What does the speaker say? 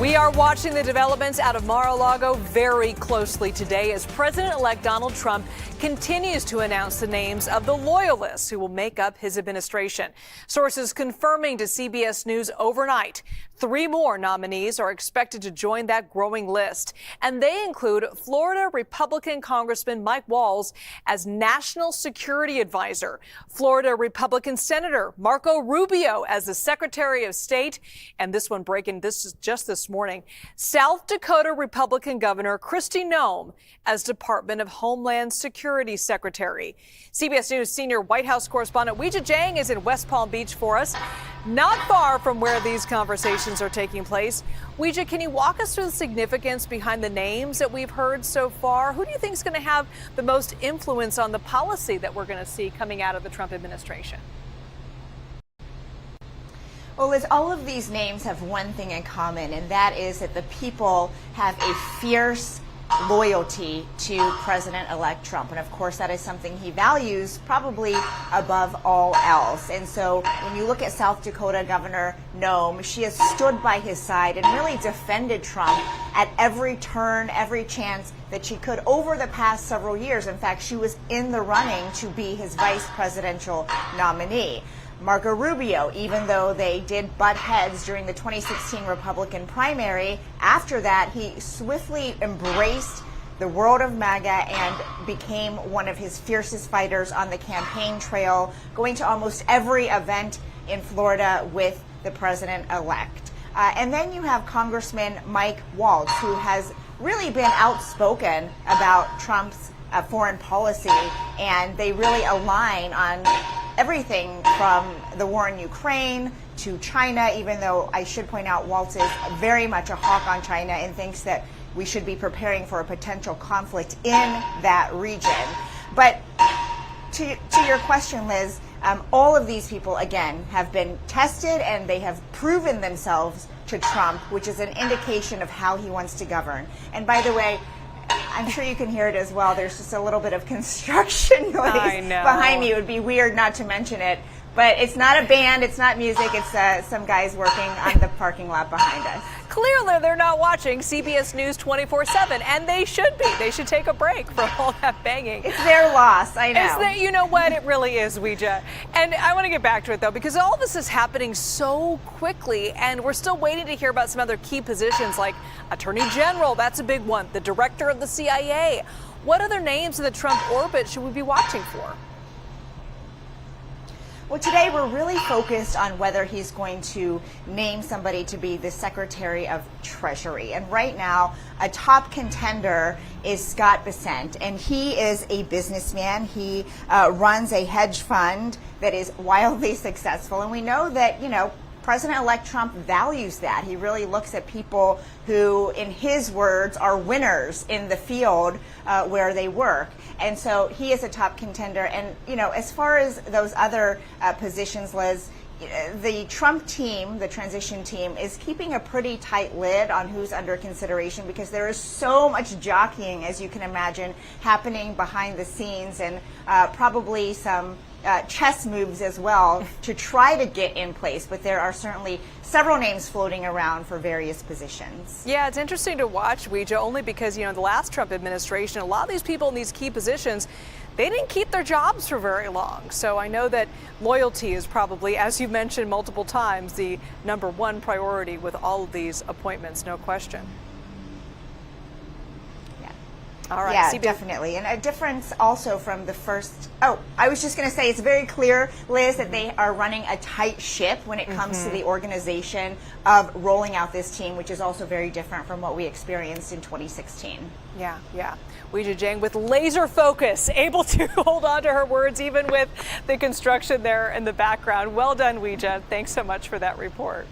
We are watching the developments out of Mar-a-Lago very closely today as President-elect Donald Trump continues to announce the names of the loyalists who will make up his administration. Sources confirming to CBS News overnight, 3 more nominees are expected to join that growing list, and they include Florida Republican Congressman Mike Waltz as National Security Advisor, Florida Republican Senator Marco Rubio as the Secretary of State, and this one breaking this morning, South Dakota Republican Governor Kristi Noem as Department of Homeland Security Secretary. CBS News senior White House correspondent Weijia Jiang is in West Palm Beach for us, not far from where these conversations are taking place. Weijia, can you walk us through the significance behind the names that we've heard so far? Who do you think is going to have the most influence on the policy that we're going to see coming out of the Trump administration? Well, Liz, all of these names have one thing in common, and that is that the people have a fierce loyalty to President-elect Trump. And of course, that is something he values probably above all else. And so when you look at South Dakota Governor Noem, she has stood by his side and really defended Trump at every turn, every chance that she could over the past several years. In fact, she was in the running to be his vice presidential nominee. Marco Rubio, even though they did butt heads during the 2016 Republican primary, after that he swiftly embraced the world of MAGA and became one of his fiercest fighters on the campaign trail, going to almost every event in Florida with the president-elect. And then you have Congressman Mike Waltz, who has really been outspoken about Trump's foreign policy, and they really align on everything from the war in Ukraine to China, even though I should point out Waltz is very much a hawk on China and thinks that we should be preparing for a potential conflict in that region. But to your question, Liz, all of these people, again, have been tested and they have proven themselves to Trump, which is an indication of how he wants to govern. And by the way, I'm sure you can hear it as well. There's just a little bit of construction noise behind me. It would be weird not to mention it. But it's not a band, it's not music, it's some guys working on the parking lot behind us. Clearly they're not watching CBS News 24/7, and they should be. They should take a break from all that banging. It's their loss, I know. You know what? It really is, Weijia. And I want to get back to it, though, because all this is happening so quickly, and we're still waiting to hear about some other key positions like Attorney General. That's a big one. The Director of the CIA. What other names in the Trump orbit should we be watching for? Well, today we're really focused on whether he's going to name somebody to be the Secretary of Treasury. And right now, a top contender is Scott Bessent, and he is a businessman. He runs a hedge fund that is wildly successful. And we know that, President-elect Trump values that. He really looks at people who, in his words, are winners in the field where they work. And so he is a top contender. And, as far as those other positions, Liz, the Trump team, the transition team, is keeping a pretty tight lid on who's under consideration because there is so much jockeying, as you can imagine, happening behind the scenes, and probably some chess moves as well to try to get in place. But there are certainly several names floating around for various positions. Yeah, it's interesting to watch, Weijia, only because, the last Trump administration, a lot of these people in these key positions, they didn't keep their jobs for very long. So I know that loyalty is probably, as you mentioned multiple times, the #1 priority with all of these appointments, no question. All right. Yeah, definitely. And a difference also from the first. Oh, I was just going to say it's very clear, Liz, that they are running a tight ship when it comes to the organization of rolling out this team, which is also very different from what we experienced in 2016. Yeah. Weijia Jiang with laser focus, able to hold on to her words even with the construction there in the background. Well done, Weijia. Thanks so much for that report.